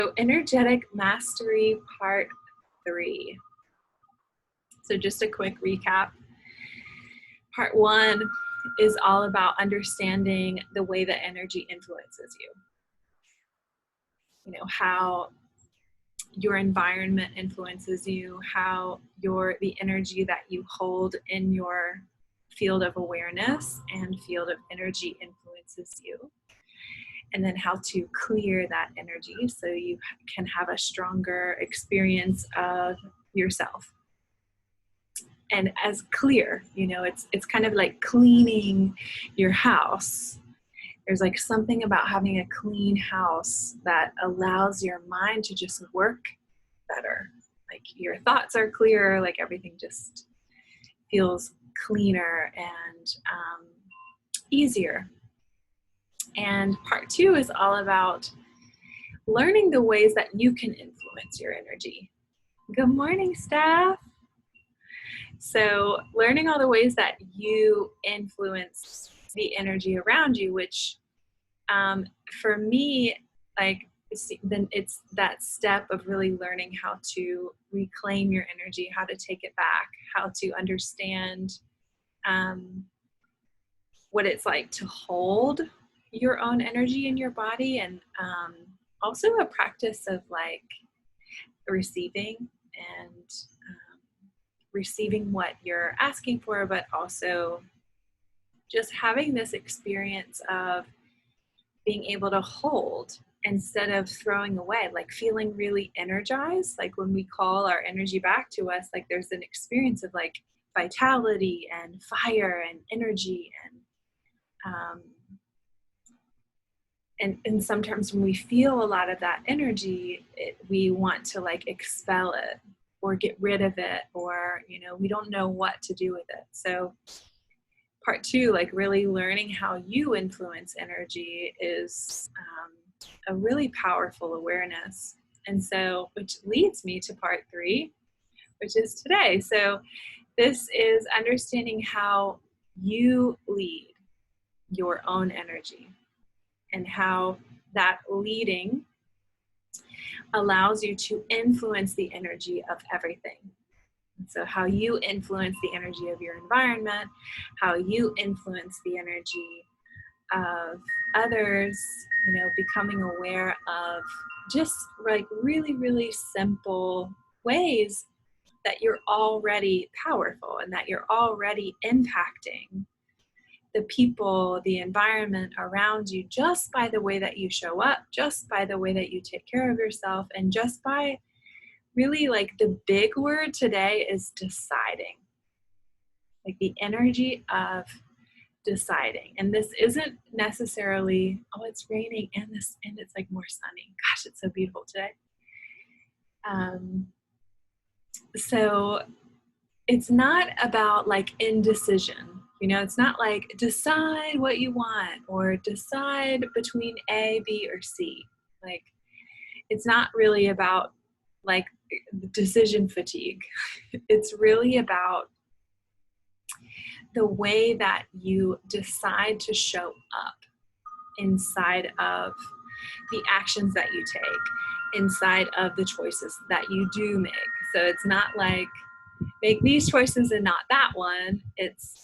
So energetic mastery part 3. So just a quick recap. Part 1 is all about understanding the way that energy influences you. You know, how your environment influences you, how the energy that you hold in your field of awareness and field of energy influences you. And then how to clear that energy so you can have a stronger experience of yourself. And as clear, you know, it's kind of like cleaning your house. There's like something about having a clean house that allows your mind to just work better. Like your thoughts are clearer, like everything just feels cleaner and easier. And part 2 is all about learning the ways that you can influence your energy. Good morning, Steph. So learning all the ways that you influence the energy around you, which for me, like, then it's that step of really learning how to reclaim your energy, how to take it back, how to understand what it's like to hold your own energy in your body, and also a practice of like receiving and receiving what you're asking for, but also just having this experience of being able to hold instead of throwing away, like feeling really energized. Like when we call our energy back to us, like there's an experience of like vitality and fire and energy, and sometimes when we feel a lot of that energy, we want to like expel it or get rid of it, or, you know, we don't know what to do with it. So part 2, like really learning how you influence energy, is a really powerful awareness. And so, which leads me to part 3, which is today. So this is understanding how you lead your own energy and how that leading allows you to influence the energy of everything. So how you influence the energy of your environment, how you influence the energy of others, you know, becoming aware of just like really, really simple ways that you're already powerful and that you're already impacting the people, the environment around you, just by the way that you show up, just by the way that you take care of yourself, and just by really, like, the big word today is deciding. Like the energy of deciding. And this isn't necessarily, oh, it's raining and it's like more sunny. Gosh, it's so beautiful today. So it's not about like indecision. You know, it's not like decide what you want or decide between A, B, or C. Like, it's not really about like decision fatigue. It's really about the way that you decide to show up inside of the actions that you take, inside of the choices that you do make. So it's not like make these choices and not that one. It's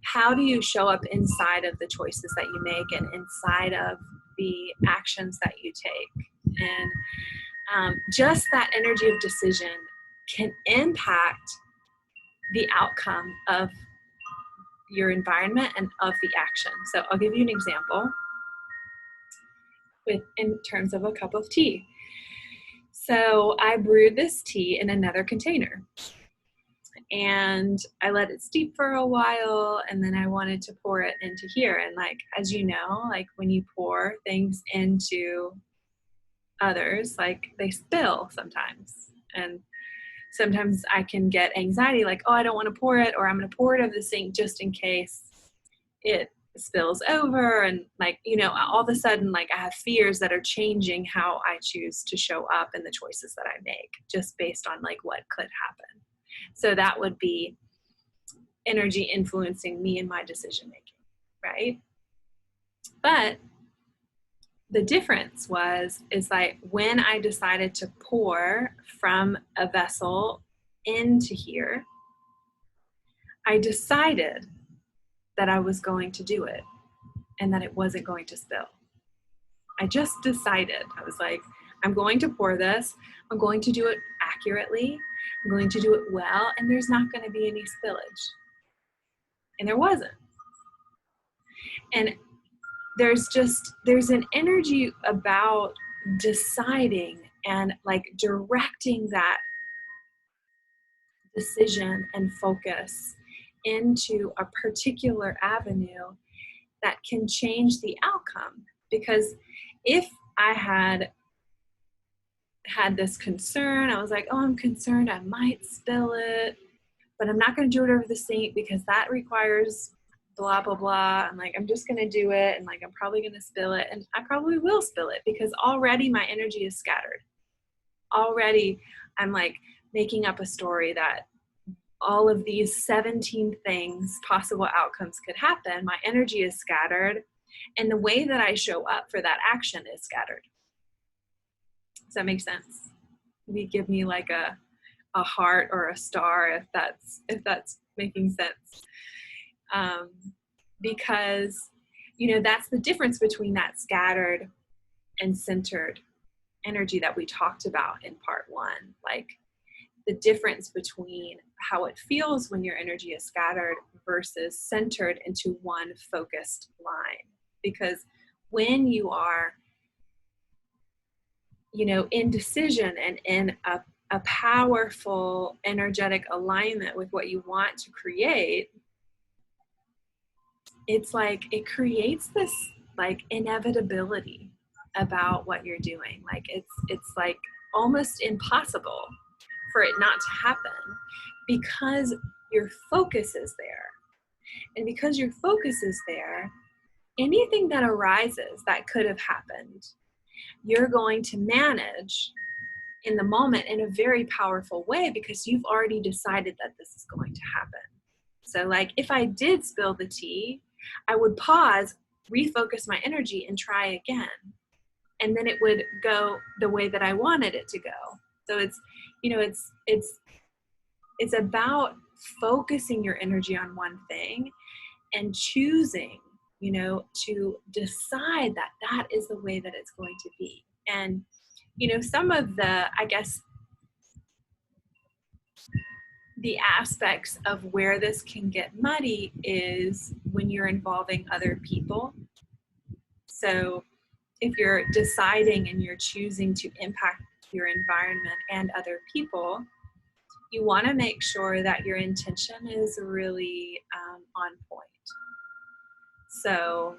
how do you show up inside of the choices that you make and inside of the actions that you take. And just that energy of decision can impact the outcome of your environment and of the action. So I'll give you an example in terms of a cup of tea. So I brewed this tea in another container and I let it steep for a while, and then I wanted to pour it into here. And like, as you know, like when you pour things into others, like they spill sometimes. And sometimes I can get anxiety, like, oh, I don't want to pour it, or I'm going to pour it over the sink just in case it spills over. And like, you know, all of a sudden, like I have fears that are changing how I choose to show up and the choices that I make just based on like what could happen. So that would be energy influencing me in my decision making, right? But the difference is like when I decided to pour from a vessel into here, I decided that I was going to do it and that it wasn't going to spill. I just decided. I was like, I'm going to pour this. I'm going to do it accurately. I'm going to do it well, and there's not going to be any spillage. And there wasn't. And there's an energy about deciding and like directing that decision and focus into a particular avenue that can change the outcome. Because if I had this concern, I was like, oh, I'm concerned I might spill it, but I'm not going to do it over the sink because that requires blah, blah, blah. I'm like, I'm just going to do it. And like, I'm probably going to spill it. And I probably will spill it because already my energy is scattered. Already I'm like making up a story that all of these 17 things, possible outcomes could happen. My energy is scattered. And the way that I show up for that action is scattered. Does that make sense? Maybe give me like a heart or a star if that's making sense. Because, that's the difference between that scattered and centered energy that we talked about in part one. Like the difference between how it feels when your energy is scattered versus centered into one focused line. Because when you are, in decision and in a powerful energetic alignment with what you want to create, it's like it creates this like inevitability about what you're doing. Like it's like almost impossible for it not to happen because your focus is there. And because your focus is there, anything that arises that could have happened, you're going to manage in the moment in a very powerful way because you've already decided that this is going to happen. So like if I did spill the tea, I would pause, refocus my energy and try again. And then it would go the way that I wanted it to go. So it's, it's about focusing your energy on one thing and choosing, to decide that that is the way that it's going to be. And, some of the, I guess, the aspects of where this can get muddy is when you're involving other people. So if you're deciding and you're choosing to impact your environment and other people, you want to make sure that your intention is really on point. So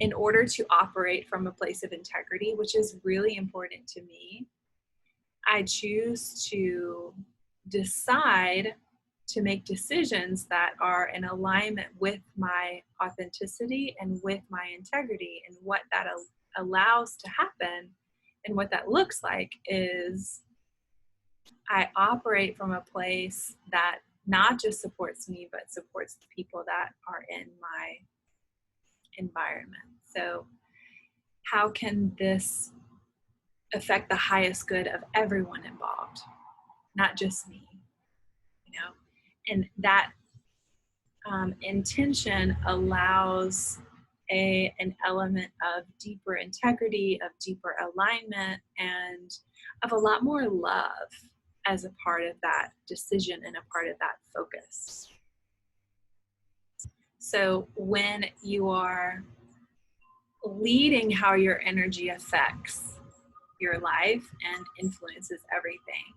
in order to operate from a place of integrity, which is really important to me, I choose to decide to make decisions that are in alignment with my authenticity and with my integrity. And what that allows to happen and what that looks like is I operate from a place that not just supports me, but supports the people that are in my environment. So how can this affect the highest good of everyone involved, not just me, and that intention allows an element of deeper integrity, of deeper alignment, and of a lot more love as a part of that decision and a part of that focus. So when you are leading how your energy affects your life and influences everything,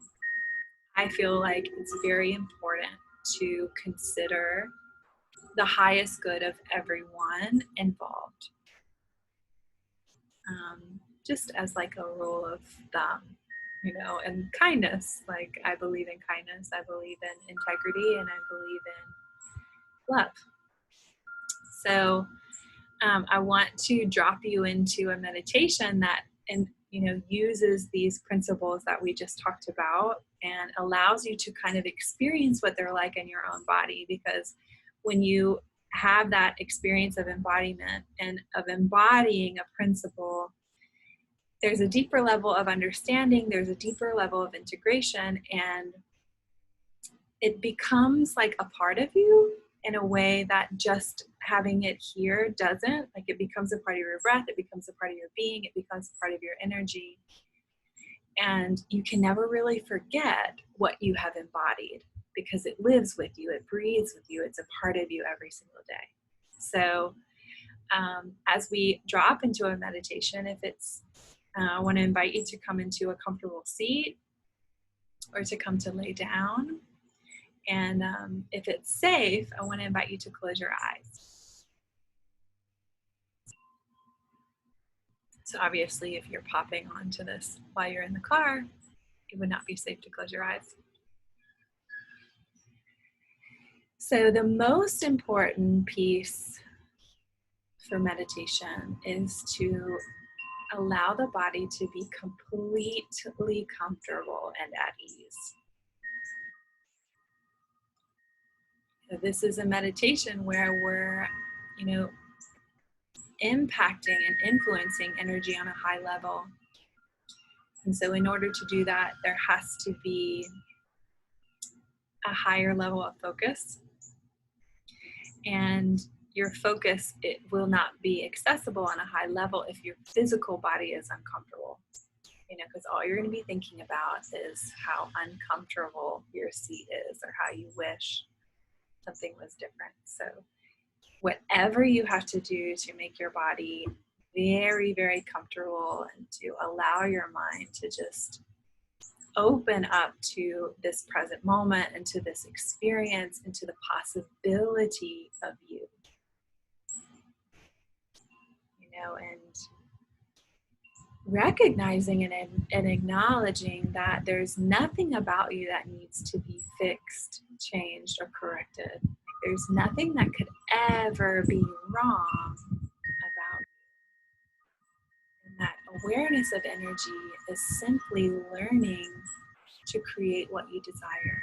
I feel like it's very important to consider the highest good of everyone involved. Just as like a rule of thumb, and kindness. Like I believe in kindness, I believe in integrity, and I believe in love. So I want to drop you into a meditation that uses these principles that we just talked about and allows you to kind of experience what they're like in your own body. Because when you have that experience of embodiment and of embodying a principle, there's a deeper level of understanding, there's a deeper level of integration, and it becomes like a part of you in a way that just having it here doesn't. Like, it becomes a part of your breath, it becomes a part of your being, it becomes a part of your energy. And you can never really forget what you have embodied because it lives with you, it breathes with you, it's a part of you every single day. So as we drop into a meditation, if it's, I want to invite you to come into a comfortable seat or to come to lay down. And if it's safe, I want to invite you to close your eyes. So obviously, if you're popping onto this while you're in the car, it would not be safe to close your eyes. So the most important piece for meditation is to allow the body to be completely comfortable and at ease. So this is a meditation where we're, impacting and influencing energy on a high level. And so in order to do that, there has to be a higher level of focus. And your focus, it will not be accessible on a high level if your physical body is uncomfortable. Because all you're going to be thinking about is how uncomfortable your seat is or how you wish something was different. So whatever you have to do to make your body very, very comfortable and to allow your mind to just open up to this present moment and to this experience and to the possibility of you. And recognizing and acknowledging that there's nothing about you that needs to be fixed, changed, or corrected. There's nothing that could ever be wrong about you. And that awareness of energy is simply learning to create what you desire.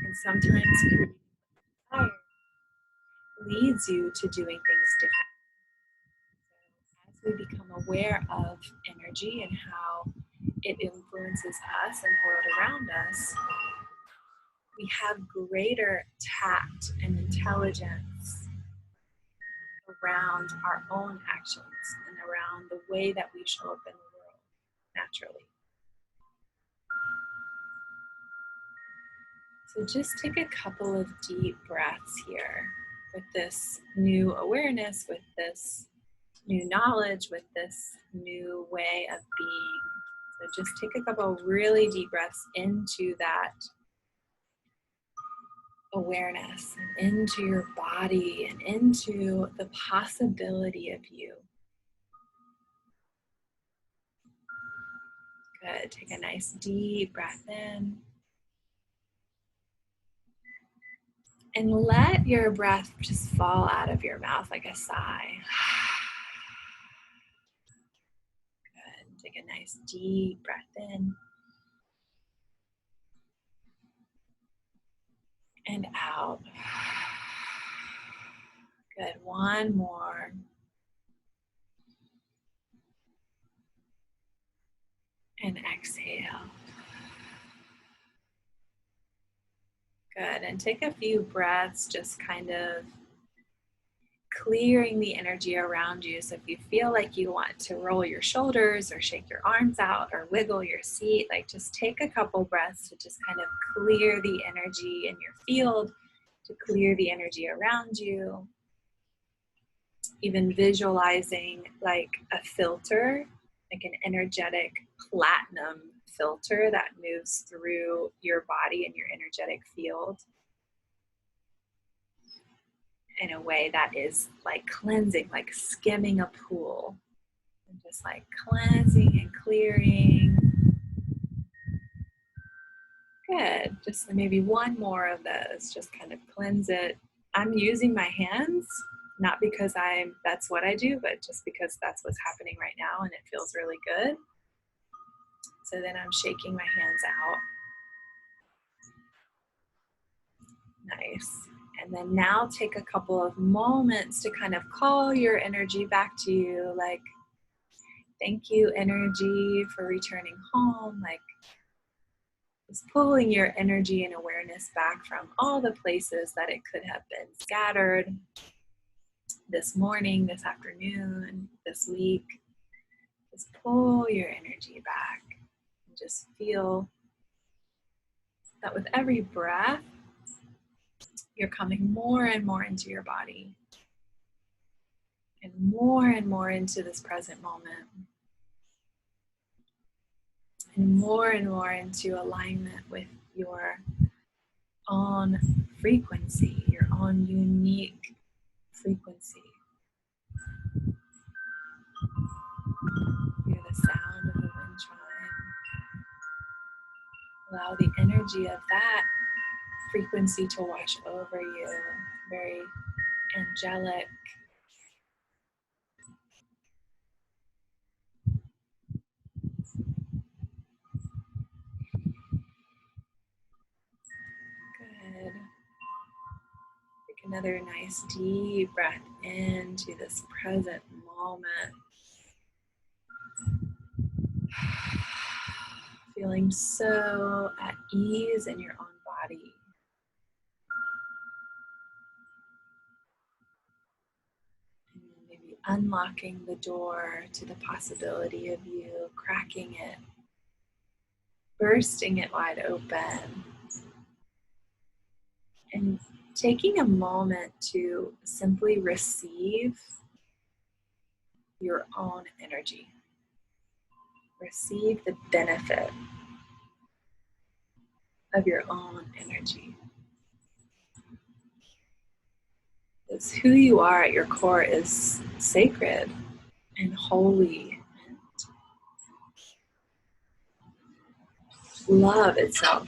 And sometimes creating what you desire leads you to doing things differently. So as we become aware of energy and how it influences us and the world around us, we have greater tact and intelligence around our own actions and around the way that we show up in the world naturally. So just take a couple of deep breaths here with this new awareness, with this new knowledge, with this new way of being. So just take a couple of really deep breaths into that awareness and into your body and into the possibility of you. Good. Take a nice deep breath in. And let your breath just fall out of your mouth like a sigh. Good. Take a nice deep breath in. And out. Good. One more. And exhale. Good. And take a few breaths, just kind of clearing the energy around you. So if you feel like you want to roll your shoulders or shake your arms out or wiggle your seat, like just take a couple breaths to just kind of clear the energy in your field, to clear the energy around you. Even visualizing like a filter, like an energetic platinum filter that moves through your body and your energetic field in a way that is like cleansing, like skimming a pool, and just like cleansing and clearing. Good. Just maybe one more of those. Just kind of cleanse it. I'm using my hands, not because that's what I do, but just because that's what's happening right now and it feels really good. So then I'm shaking my hands out. Nice. And then now take a couple of moments to kind of call your energy back to you, like, thank you, energy, for returning home. Like, just pulling your energy and awareness back from all the places that it could have been scattered this morning, this afternoon, this week. Just pull your energy back and just feel that with every breath, you're coming more and more into your body and more into this present moment and more into alignment with your own frequency, your own unique frequency. Hear the sound of the wind chime. Allow the energy of that frequency to wash over you. Very angelic. Good. Take another nice deep breath into this present moment. Feeling so at ease in your own body. And maybe unlocking the door to the possibility of you cracking it, bursting it wide open, and taking a moment to simply receive your own energy. Receive the benefit of your own energy. Because who you are at your core is sacred and holy and love itself.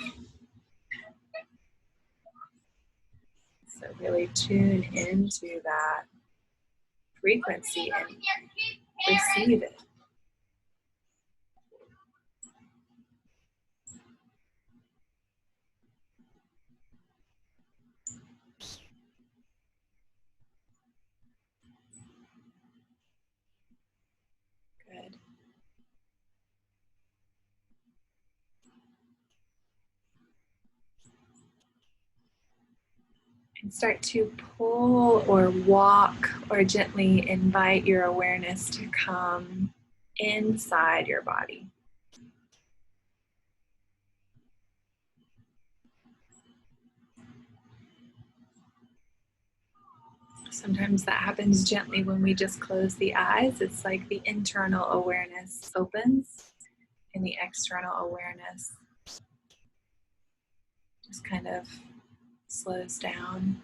So really tune into that frequency and receive it. Good. And start to pull or walk or gently invite your awareness to come inside your body. Sometimes that happens gently when we just close the eyes. It's like the internal awareness opens and the external awareness just kind of slows down.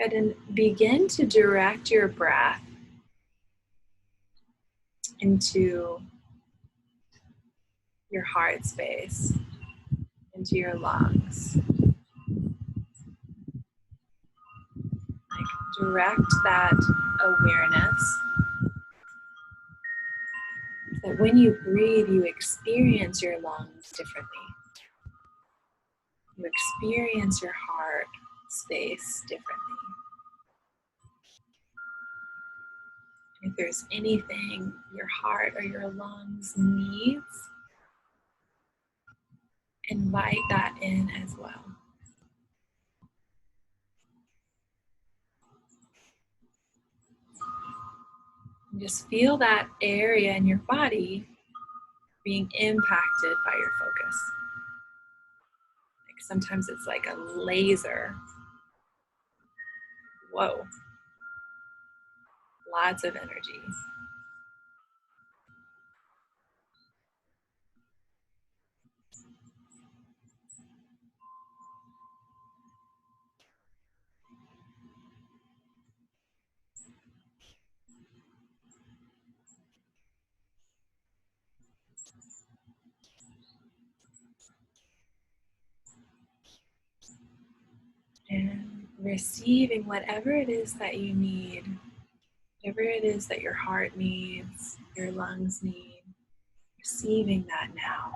Good, and begin to direct your breath into your heart space, into your lungs. Like, direct that awareness so that when you breathe, you experience your lungs differently. You experience your heart space differently. If there's anything your heart or your lungs needs, invite that in as well. And just feel that area in your body being impacted by your focus. Like sometimes it's like a laser. Whoa. Lots of energy. receiving whatever it is that you need, whatever it is that your heart needs, your lungs need, receiving that now.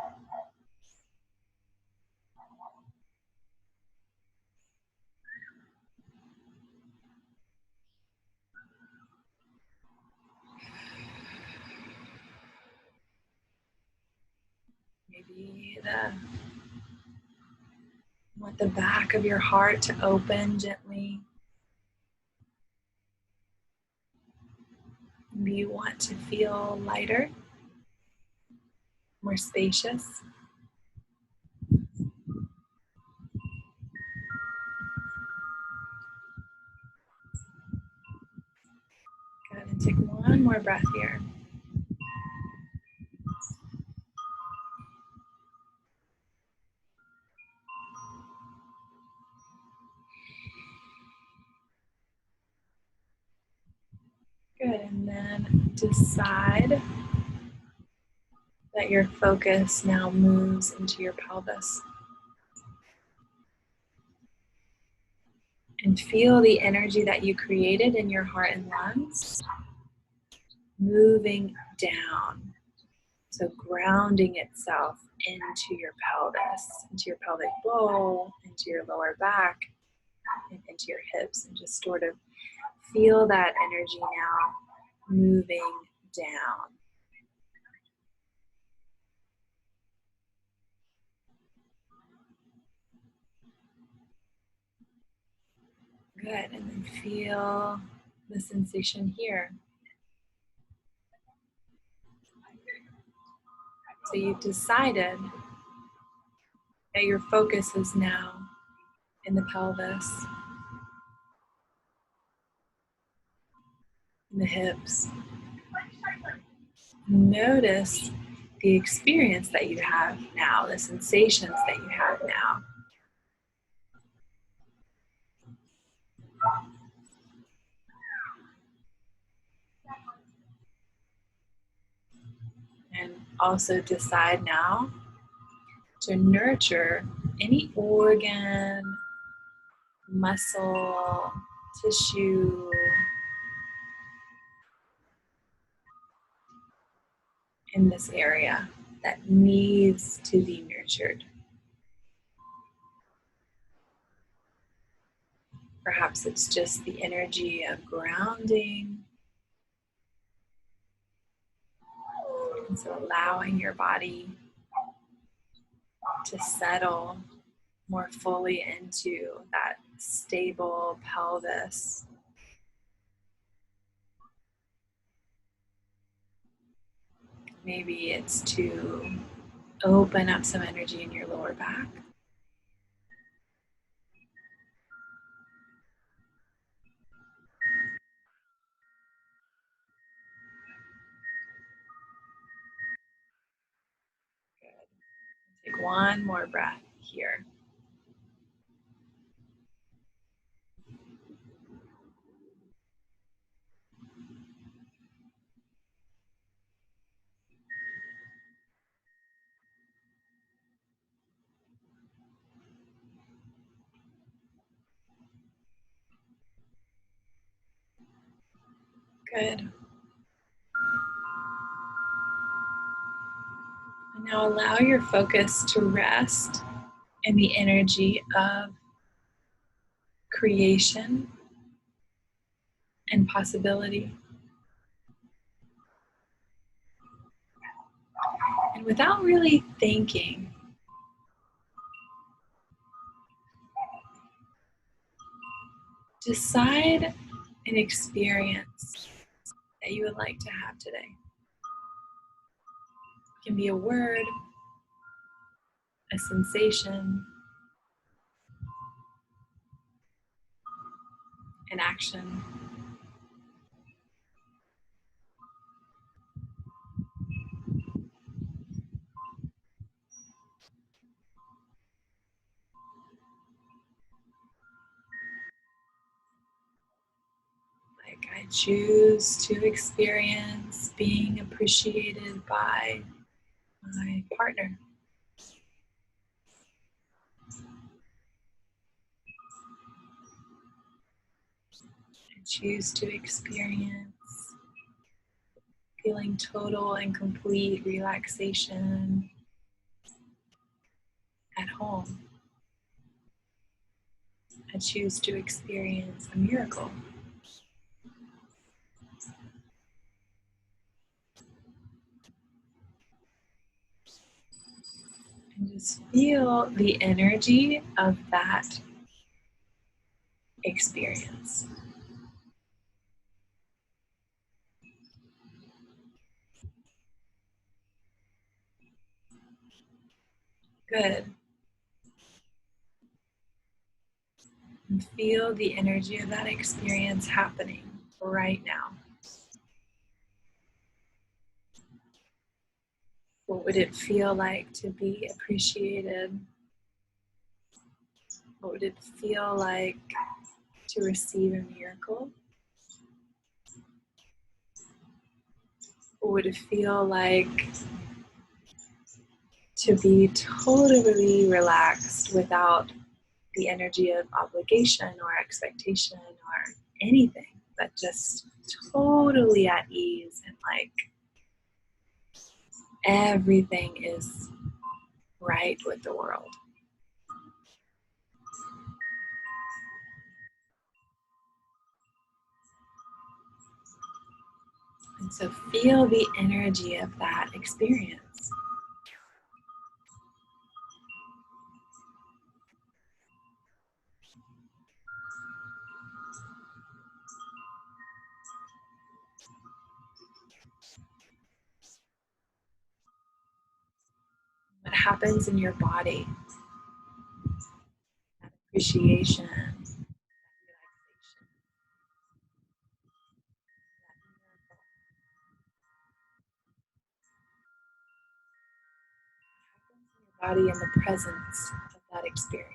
Maybe want the back of your heart to open gently. Maybe you want to feel lighter, more spacious. Good, and take one more breath here. Good, and then decide that your focus now moves into your pelvis. And feel the energy that you created in your heart and lungs moving down. So grounding itself into your pelvis, into your pelvic bowl, into your lower back, and into your hips. And just sort of feel that energy now moving down. Good, and then feel the sensation here. So you've decided that your focus is now in the pelvis, in the hips. Notice the experience that you have now, the sensations that you have now. And also decide now to nurture any organ, muscle, tissue, in this area that needs to be nurtured. Perhaps it's just the energy of grounding. And so allowing your body to settle more fully into that stable pelvis. Maybe it's to open up some energy in your lower back. Good. Take one more breath here. Good. And now allow your focus to rest in the energy of creation and possibility. And without really thinking, decide an experience that you would like to have today. It can be a word, a sensation, an action. Like I choose to experience being appreciated by my partner. Choose to experience feeling total and complete relaxation at home. I choose to experience a miracle. And just feel the energy of that experience. Good. And feel the energy of that experience happening right now. What would it feel like to be appreciated? What would it feel like to receive a miracle? What would it feel like to be totally relaxed without the energy of obligation or expectation or anything, but just totally at ease and like everything is right with the world? And so feel the energy of that experience. What happens in your body? That appreciation, that relaxation, that miracle. What happens in your body in the presence of that experience?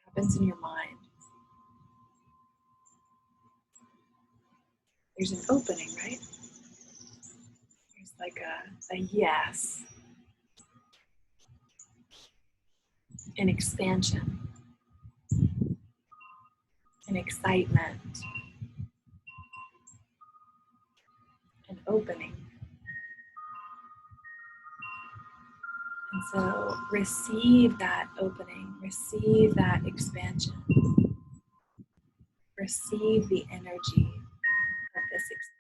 What happens in your mind? There's an opening, right? There's like a yes, an expansion, an excitement, an opening. And so receive that opening, receive that expansion, receive the energy of this experience.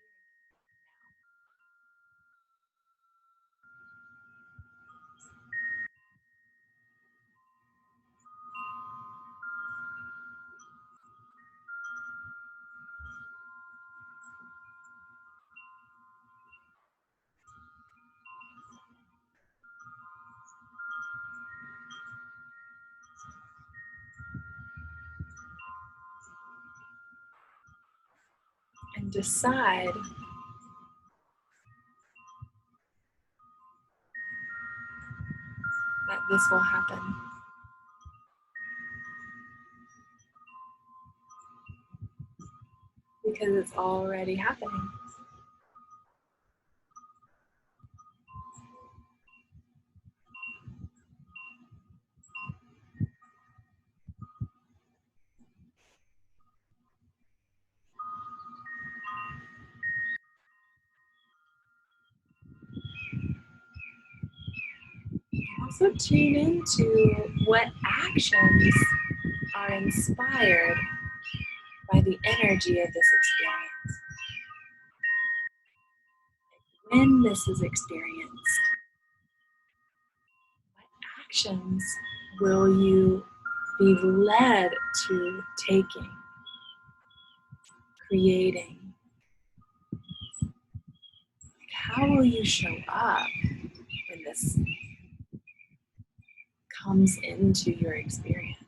And decide that this will happen. Because it's already happening. Also tune into what actions are inspired by the energy of this experience. When this is experienced, what actions will you be led to taking, creating? How will you show up when this comes into your experience?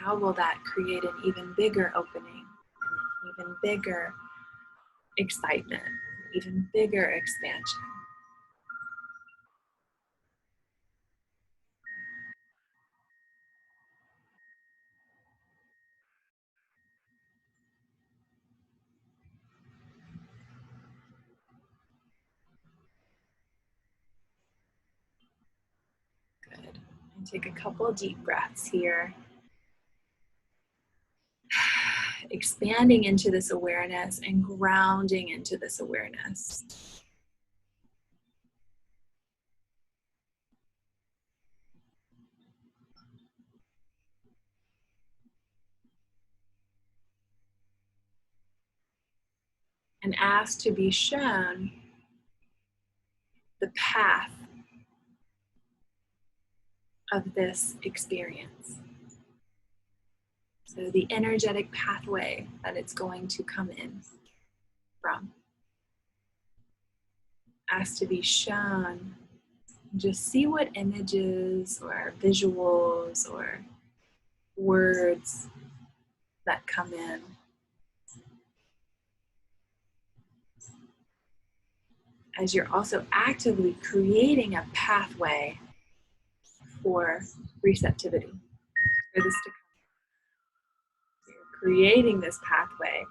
How will that create an even bigger opening, an even bigger excitement, even bigger expansion? And take a couple deep breaths here. Expanding into this awareness and grounding into this awareness. And ask to be shown the path of this experience. So the energetic pathway that it's going to come in from. Ask to be shown. Just see what images or visuals or words that come in. As you're also actively creating a pathway for receptivity, for this to come. You're creating this pathway.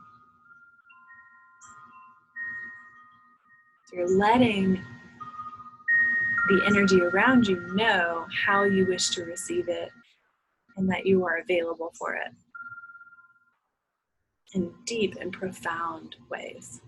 So you're letting the energy around you know how you wish to receive it and that you are available for it in deep and profound ways.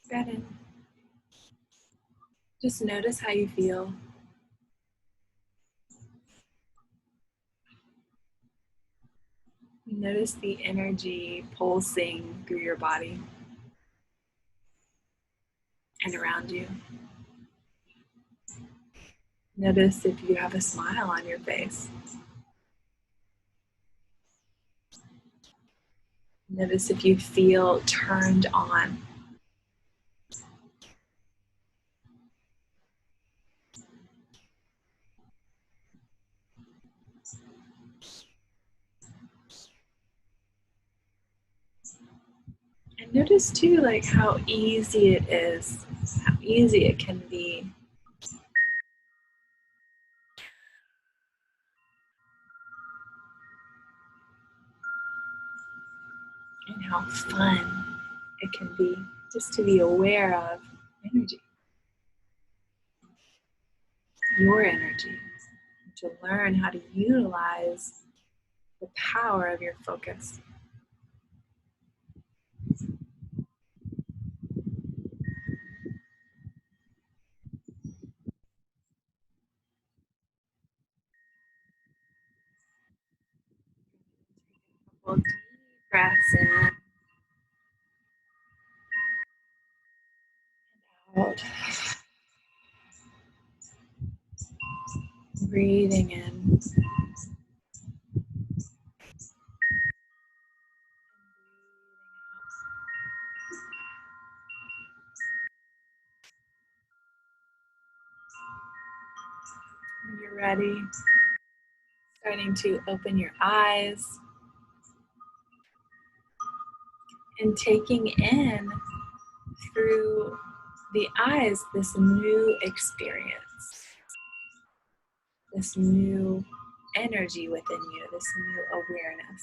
Breath in. Just notice how you feel. Notice the energy pulsing through your body and around you. Notice if you have a smile on your face. Notice if you feel turned on. And notice too, like how easy it is, how easy it can be. And how fun it can be just to be aware of energy, your energy, to learn how to utilize the power of your focus. Well, deep breaths in and out. Breathing in. When you're ready, starting to open your eyes and taking in through the eyes this new experience, this new energy within you, this new awareness,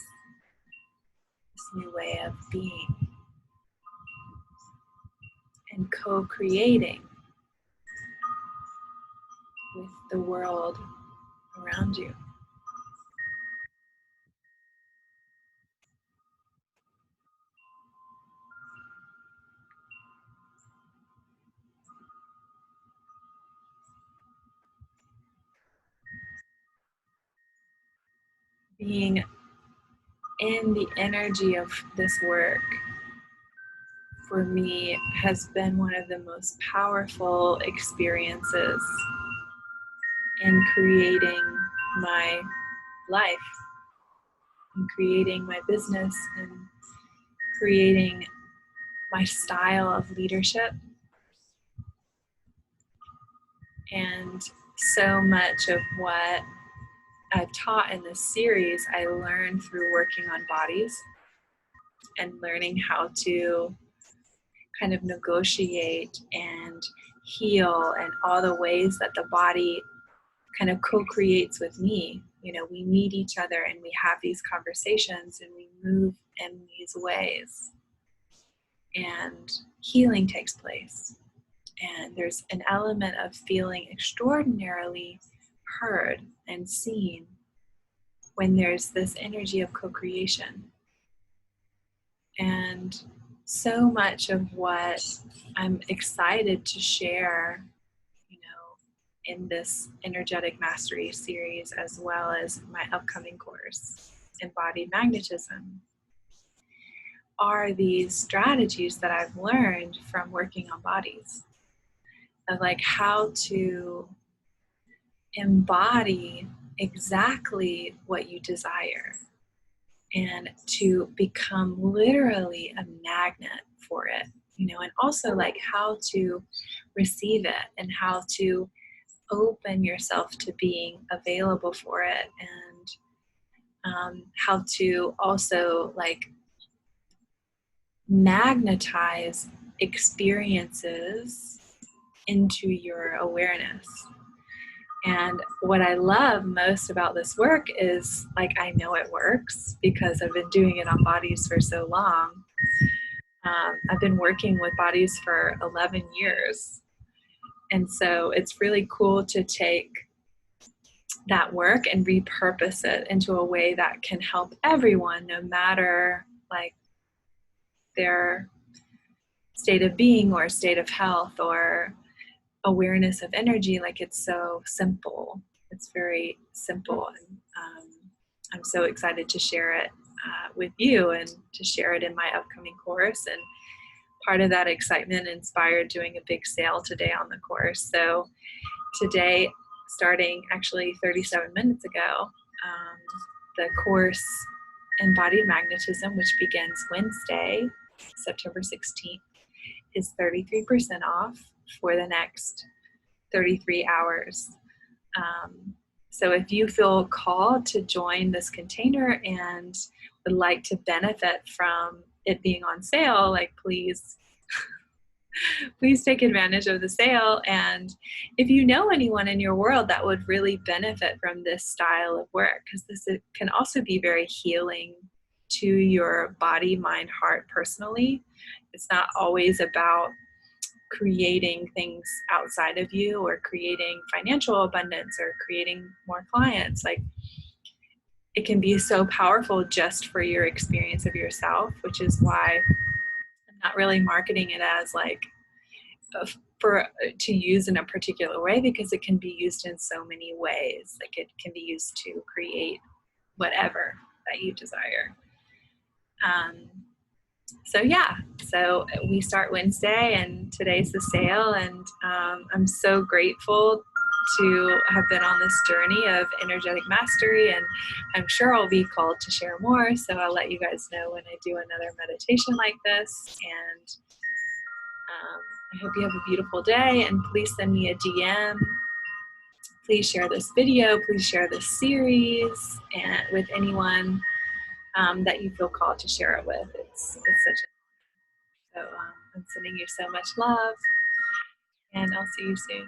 this new way of being and co-creating with the world around you. Being in the energy of this work for me has been one of the most powerful experiences in creating my life, in creating my business, and creating my style of leadership. And so much of what I've taught in this series, I learned through working on bodies and learning how to kind of negotiate and heal, and all the ways that the body kind of co-creates with me. You know, we meet each other and we have these conversations and we move in these ways, and healing takes place. And there's an element of feeling extraordinarily heard and seen when there's this energy of co-creation. And so much of what I'm excited to share, you know, in this energetic mastery series, as well as my upcoming course, Embodied Magnetism, are these strategies that I've learned from working on bodies, of like how to embody exactly what you desire, and to become literally a magnet for it, you know, and also like how to receive it and how to open yourself to being available for it, and how to also like magnetize experiences into your awareness. And what I love most about this work is, like, I know it works because I've been doing it on bodies for so long. I've been working with bodies for 11 years. And so it's really cool to take that work and repurpose it into a way that can help everyone, no matter like their state of being or state of health or awareness of energy. Like, it's so simple. It's very simple. And I'm so excited to share it with you and to share it in my upcoming course. And part of that excitement inspired doing a big sale today on the course. So today, starting actually 37 minutes ago, the course Embodied Magnetism, which begins Wednesday, September 16th, is 33% off for the next 33 hours. So if you feel called to join this container and would like to benefit from it being on sale, like, please take advantage of the sale. And if you know anyone in your world that would really benefit from this style of work, because this can also be very healing to your body, mind, heart personally. It's not always about creating things outside of you or creating financial abundance or creating more clients. Like, it can be so powerful just for your experience of yourself, which is why I'm not really marketing it as like to use in a particular way, because it can be used in so many ways. Like, it can be used to create whatever that you desire. So yeah, so we start Wednesday and today's the sale, and I'm so grateful to have been on this journey of energetic mastery, and I'm sure I'll be called to share more, so I'll let you guys know when I do another meditation like this. And I hope you have a beautiful day, and please send me a DM. Please share this video, please share this series and with anyone that you feel called to share it with. It's such a So I'm sending you so much love, and I'll see you soon.